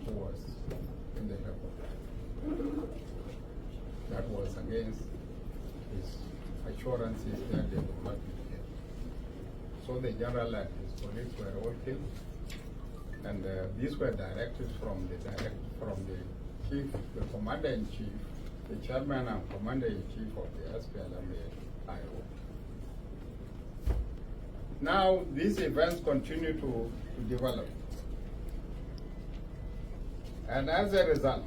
who was in the airport. That was against his assurances that they would not be killed. So the general and his colleagues were all killed, and these were directives from the chief, the commander-in-chief, the chairman and commander-in-chief of the SPLM-IO. Now, these events continue to develop. And as a result,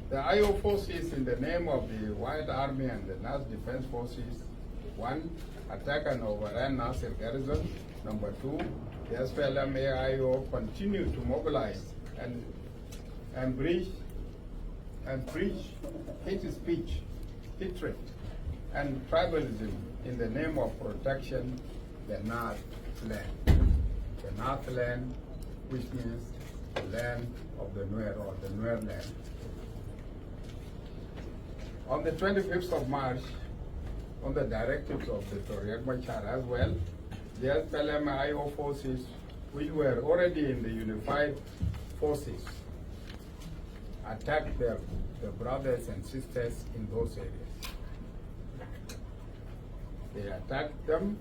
the IO forces, in the name of the White Army and the Nas Defense Forces, one, attack and overran Nasser garrison. Number two, the SPLM-IO continue to mobilize and preach hate speech, hatred, and tribalism in the name of protection the North land. The North land, which means the land of the Nuer, or the Nuer land. On the 25th of March, on the directives of the Riek Machar as well, the SPLM-IO forces, which were already in the unified forces, attacked their brothers and sisters in those areas. They attacked them,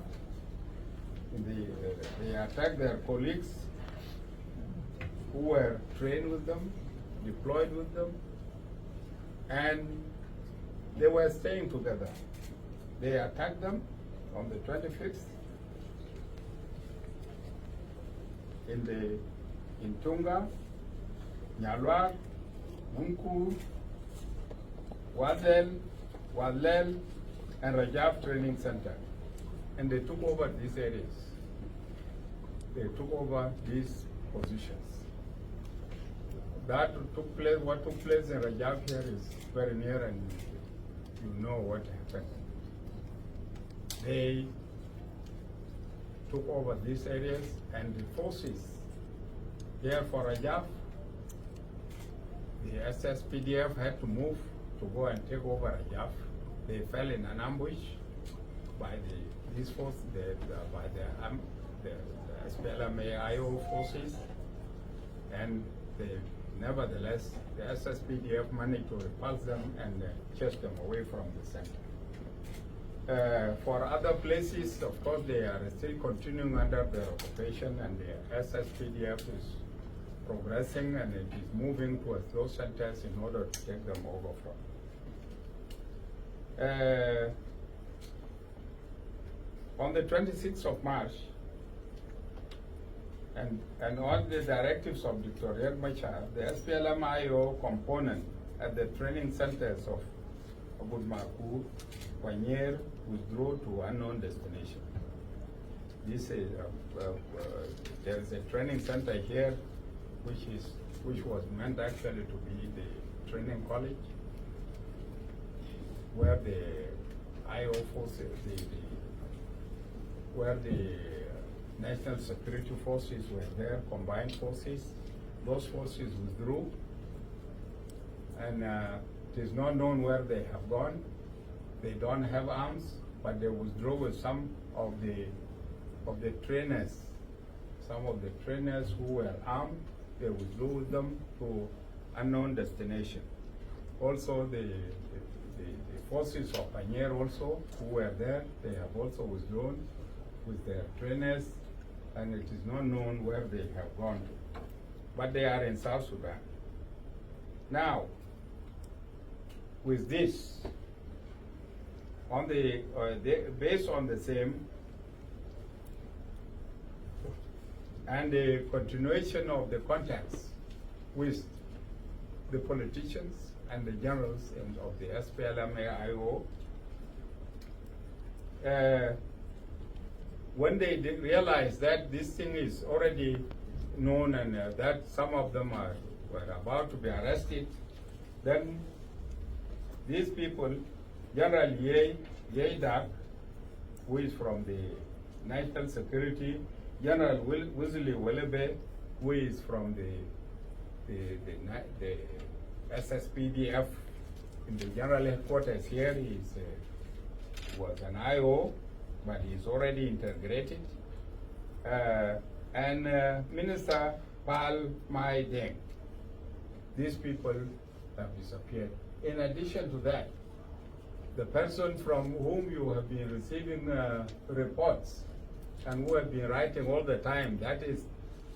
they attacked their colleagues who were trained with them, deployed with them, and they were staying together. They attacked them on the 25th in Tunga, Nyalwar, Munku, Wadlel, and Rajab Training Center. And they took over these areas. They took over these positions. What took place in Rajab here is very near, and you know what happened. They took over these areas, and the forces here for Rajab, the SSPDF had to move to go and take over Rajab. They fell in an ambush by these forces, by the SPLM-IO forces, and nevertheless, the SSPDF managed to repulse them and chase them away from the center. For other places, of course, they are still continuing under their occupation, and the SSPDF is progressing, and it is moving towards those centers in order to take them over from. On the 26th of March, and on the directives of Dr. Riek Machar, the SPLM-IO component at the training centers of Makuei, Lueth withdrew to unknown destination. This is there is a training center here, which was meant actually to be the training college, where the IO forces, where the national security forces were there, combined forces. Those forces withdrew, and it is not known where they have gone. They don't have arms, but they withdrew with some of the trainers. Some of the trainers who were armed, they withdrew with them to unknown destination. Also, the forces of Panier also, who were there, they have also withdrawn with their trainers, and it is not known where they have gone to. But they are in South Sudan. Now, with this, based on the same, and the continuation of the contacts with the politicians and the generals of the SPLM-IO, when they realized that this thing is already known, and that some of them were about to be arrested, then these people, General Dak, who is from the National Security, General Wesley Welebe, who is from the SSPDF in the general headquarters here, was an IO, but he's already integrated. and Minister Pal Mai Deng. These people have disappeared. In addition to that, the person from whom you have been receiving reports and who have been writing all the time, that is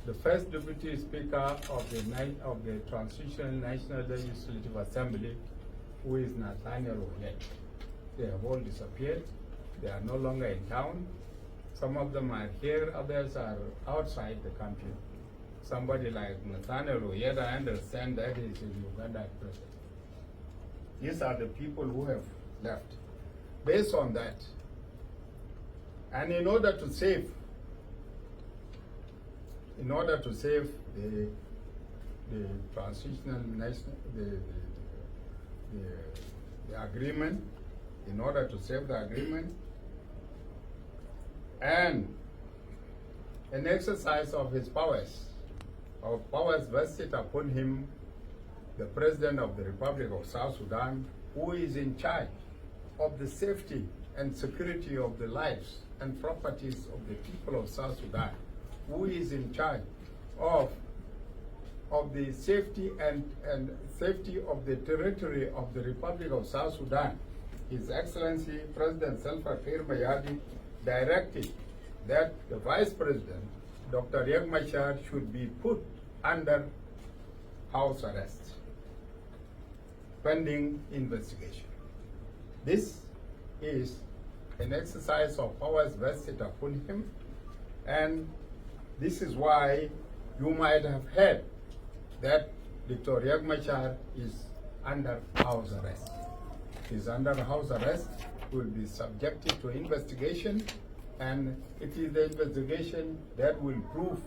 the first Deputy Speaker of the Transitional National Legislative Assembly, who is Nathaniel Oyet. They have all disappeared. They are no longer in town. Some of them are here, others are outside the country. Somebody like Nathaniel Oyet, I understand that is in Uganda at present. These are the people who have left. Based on that, and in order to save the transitional national the agreement, in order to save the agreement, and an exercise of his powers vested upon him, the President of the Republic of South Sudan, who is in charge of the safety and security of the lives and properties of the people of South Sudan, who is in charge of the safety and safety of the territory of the Republic of South Sudan. His Excellency President Salva Kiir Mayardit directed that the Vice President, Dr. Riek Machar, should be put under house arrest pending investigation. This is an exercise of powers vested upon him, and this is why you might have heard that Dr. Riek Machar is under house arrest. He's under house arrest, will be subjected to investigation, and it is the investigation that will prove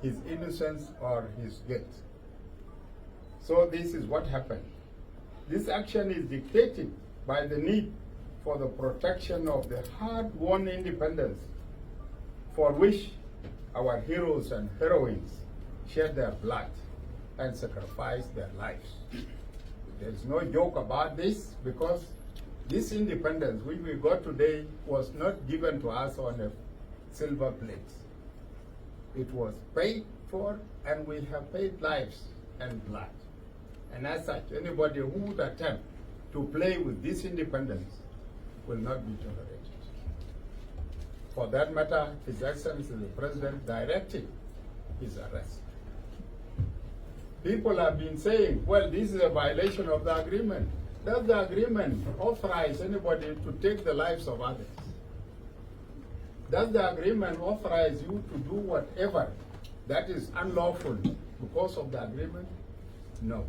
his innocence or his guilt. So this is what happened. This action is dictated by the need for the protection of the hard-won independence for which our heroes and heroines shed their blood and sacrificed their lives. There's no joke about this, because this independence which we got today was not given to us on a silver plate. It was paid for, and we have paid lives and blood. And as such, anybody who would attempt to play with this independence will not be tolerated. For that matter, His Excellency the President directed his arrest. People have been saying, well, this is a violation of the agreement. Does the agreement authorize anybody to take the lives of others? Does the agreement authorize you to do whatever that is unlawful because of the agreement? No.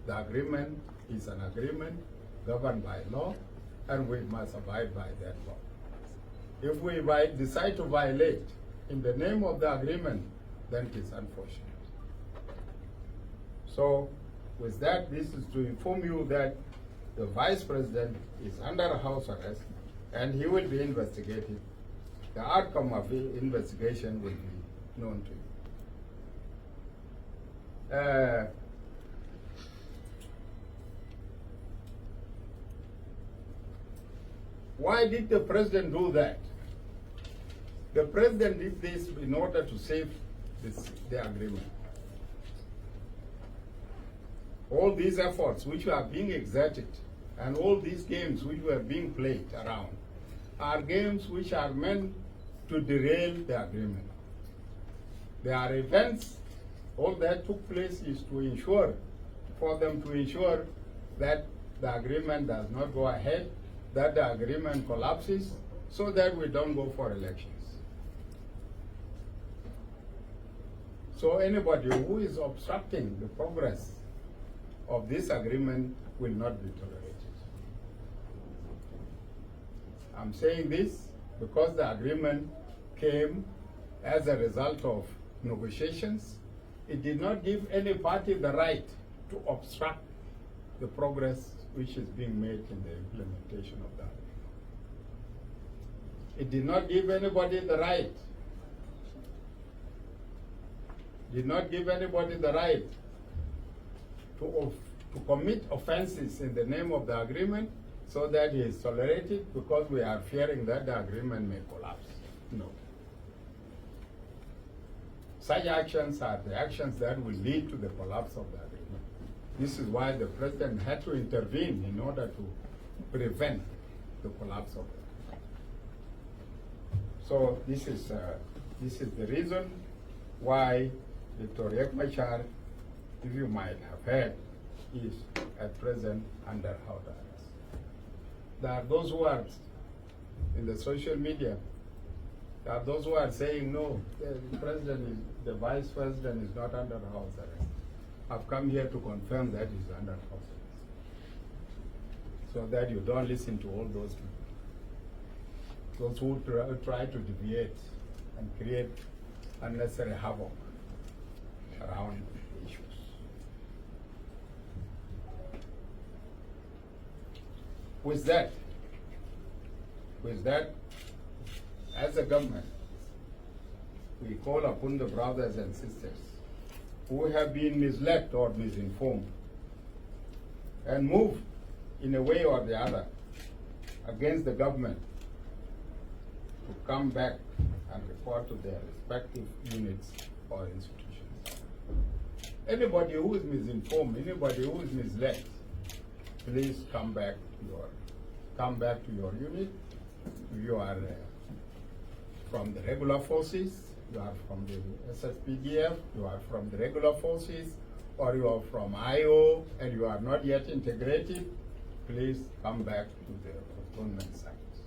The agreement is an agreement governed by law, and we must abide by that law. If we decide to violate in the name of the agreement, then it is unfortunate. So, with that, this is to inform you that the Vice President is under house arrest, and he will be investigated. The outcome of the investigation will be known to you. Why did the President do that? The President did this in order to save the agreement. All these efforts which are being exerted and all these games which were being played around are games which are meant to derail the agreement. There are events, all that took place is to ensure, for them to ensure that the agreement does not go ahead, that the agreement collapses, so that we don't go for elections. So anybody who is obstructing the progress of this agreement will not be tolerated. I'm saying this because the agreement came as a result of negotiations. It did not give any party the right to obstruct the progress which is being made in the implementation of that. It did not give anybody the right. To commit offenses in the name of the agreement so that he is tolerated because we are fearing that the agreement may collapse. No. Such actions are the actions that will lead to the collapse of the agreement. This is why the president had to intervene in order to prevent the collapse of it. So this is the reason why Dr. Riek Machar, if you might have heard, is at present under house arrest. There are those who are in the social media. There are those who are saying no, the vice president is not under house arrest. I've come here to confirm that he's under house arrest, so that you don't listen to all those people, those who try to deviate and create unnecessary havoc around the issues. With that, as a government, we call upon the brothers and sisters who have been misled or misinformed and moved in a way or the other against the government to come back and report to their respective units or institutions. Anybody who is misinformed, anybody who is misled, please come back to your unit. You are from the regular forces, you are from the SSPDF, you are from the regular forces, or you are from IO and you are not yet integrated, please come back to the government sites.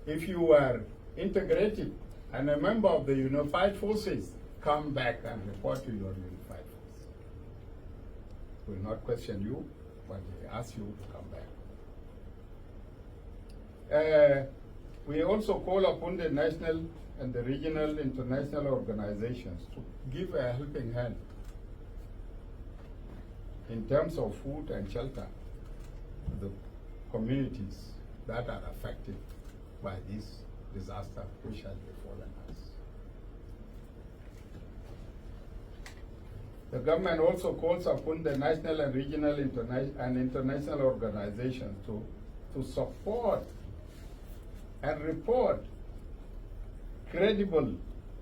If you are integrated and a member of the unified forces, come back and report to your unified force. We will not question you, but we ask you to come back. We also call upon the national and the regional international organizations to give a helping hand in terms of food and shelter to the communities that are affected by this disaster which has befallen us. The government also calls upon the national and regional and international organizations to support and report credible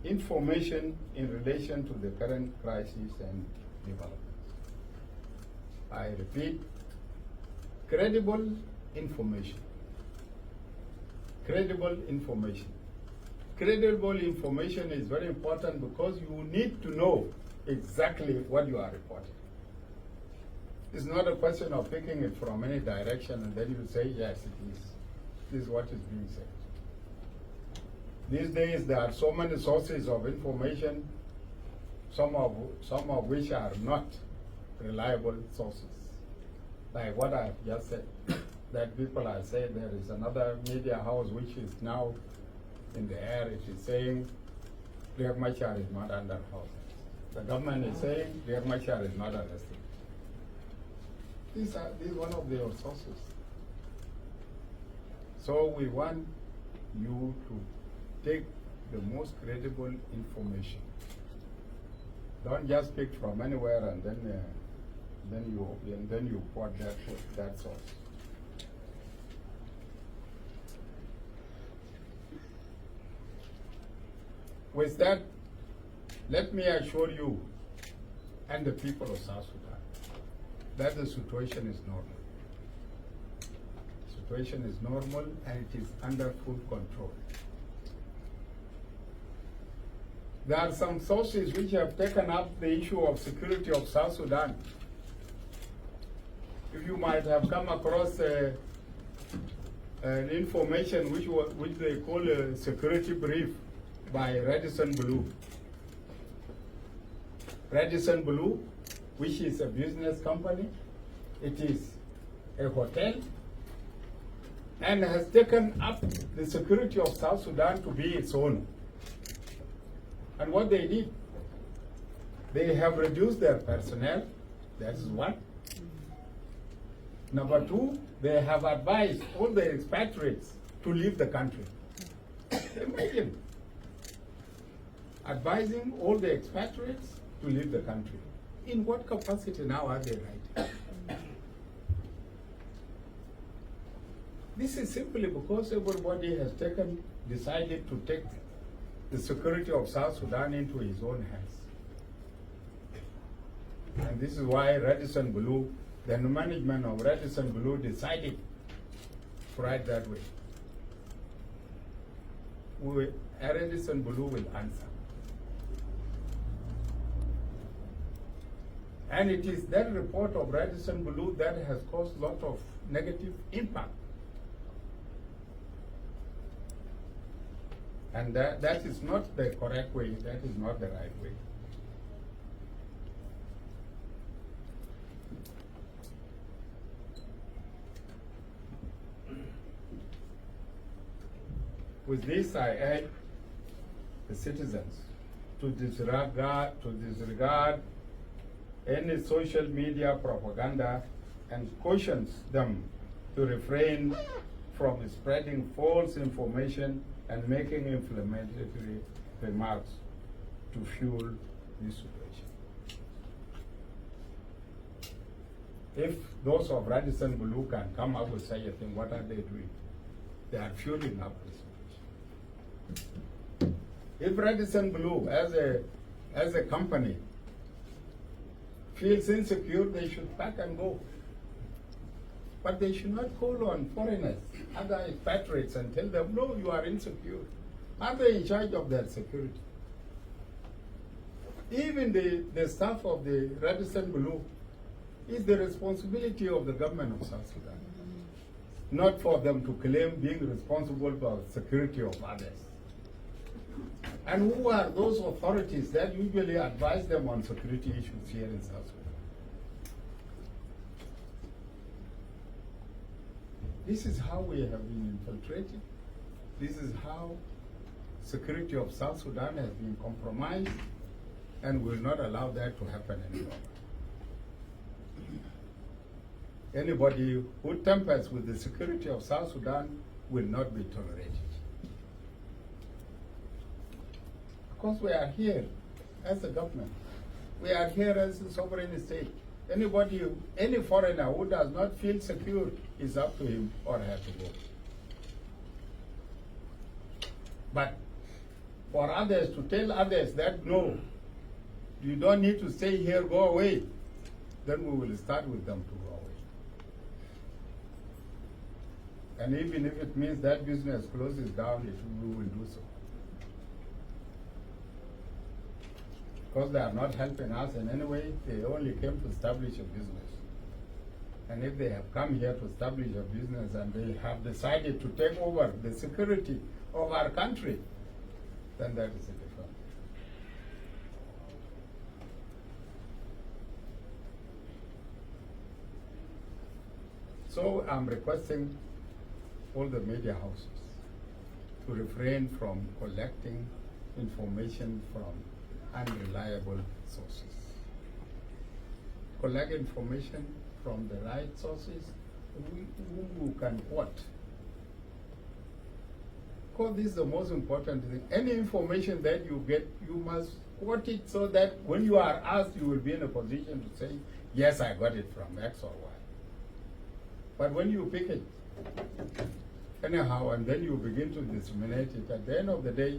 information in relation to the current crisis and developments. I repeat, credible information. Credible information. Credible information is very important because you need to know exactly what you are reporting. It's not a question of picking it from any direction and then you say, yes, it is. This is what is being said. These days there are so many sources of information, some of which are not reliable sources. Like what I have just said, that people are saying there is another media house which is now in the air. It is saying Riek Machar is not under house arrest. The government is saying Riek Machar is not arrested. This is one of their sources. So we want you to take the most credible information. Don't just pick from anywhere and then you quote that source. With that, let me assure you and the people of South Sudan that the situation is normal. The situation is normal and it is under full control. There are some sources which have taken up the issue of security of South Sudan. If you might have come across an information which they call a security brief by Radisson Blue. Radisson Blue, which is a business company, it is a hotel, and has taken up the security of South Sudan to be its own. And what they did, they have reduced their personnel, that is one. Number two, they have advised all the expatriates to leave the country. Imagine, advising all the expatriates to leave the country. In what capacity now are they writing? This is simply because everybody has decided to take the security of South Sudan into his own hands. And this is why Radisson Blue, the management of Radisson Blue decided to write that way. Radisson Blue will answer. And it is that report of Radisson Blue that has caused a lot of negative impact. And that is not the correct way, that is not the right way. With this, I urge the citizens to disregard any social media propaganda and cautions them to refrain from spreading false information and making inflammatory remarks to fuel this situation. If those of Radisson Blue can come up with such a thing, what are they doing? They are fueling up this situation. If Radisson Blue, as a company, feels insecure, they should pack and go. But they should not call on foreigners, other expatriates, and tell them, no, you are insecure. Are they in charge of their security? Even the staff of the Radisson Blue is the responsibility of the government of South Sudan. Not for them to claim being responsible for the security of others. And who are those authorities that usually advise them on security issues here in South Sudan? This is how we have been infiltrated. This is how security of South Sudan has been compromised, and will not allow that to happen anymore. Anybody who tampers with the security of South Sudan will not be tolerated. Because we are here as a government. We are here as a sovereign state. Anybody, any foreigner who does not feel secure, is up to him or her to go. But for others to tell others that no, you don't need to stay here, go away, then we will start with them to go away. And even if it means that business closes down, we will do so. Because they are not helping us in any way, they only came to establish a business. And if they have come here to establish a business and they have decided to take over the security of our country, then that is a different. So I'm requesting all the media houses to refrain from collecting information from unreliable sources. Collect information from the right sources whom you can quote. Because this is the most important thing. Any information that you get, you must quote it so that when you are asked, you will be in a position to say, yes, I got it from X or Y. But when you pick it anyhow and then you begin to disseminate it, at the end of the day,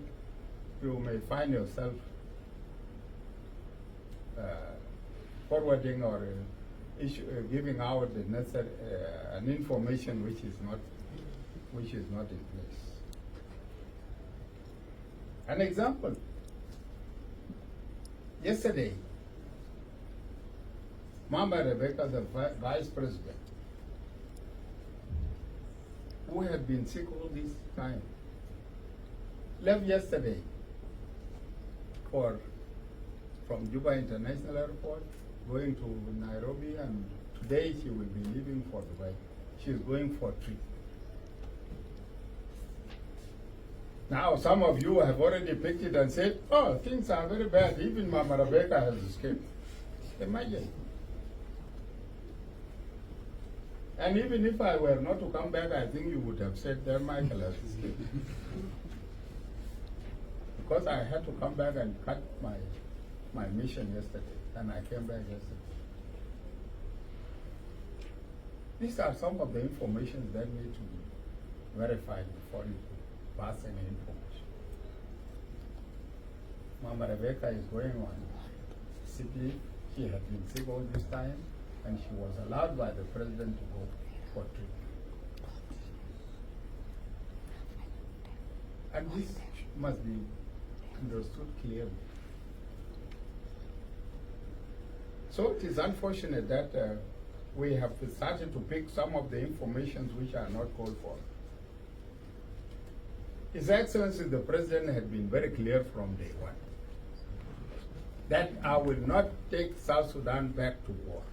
you may find yourself forwarding or giving out the necessary an information which is not in place. An example. Yesterday, Mama Rebecca, the vice president, who had been sick all this time, left yesterday from Juba International Airport, going to Nairobi, and today she will be leaving for Dubai. She is going for a trip. Now, some of you have already picked it and said, oh, things are very bad. Even Mama Rebecca has escaped. Imagine. And even if I were not to come back, I think you would have said that Michael has escaped. Because I had to come back and cut my mission yesterday, and I came back yesterday. These are some of the information that need to be verified before you pass any information. Mama Rebecca is going on sick leave. She had been sick all this time, and she was allowed by the president to go for treatment. And this must be understood clearly. So it is unfortunate that we have started to pick some of the informations which are not called for. His Excellency the President had been very clear from day one that I will not take South Sudan back to war.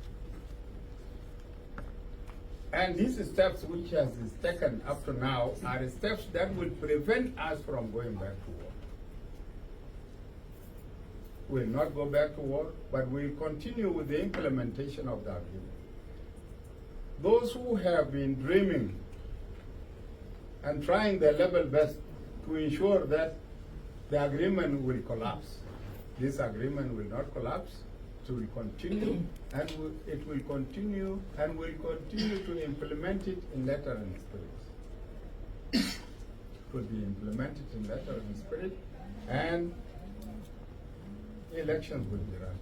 And these steps which has been taken up to now are steps that will prevent us from going back to war. We'll not go back to war, but we'll continue with the implementation of the agreement. Those who have been dreaming and trying their level best to ensure that the agreement will collapse, this agreement will not collapse. It will continue, and it will continue, and we'll continue to implement it in letter and spirit. It will be implemented in letter and spirit, and elections will be run.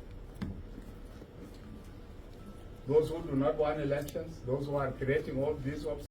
Those who do not want elections, those who are creating all these obstacles,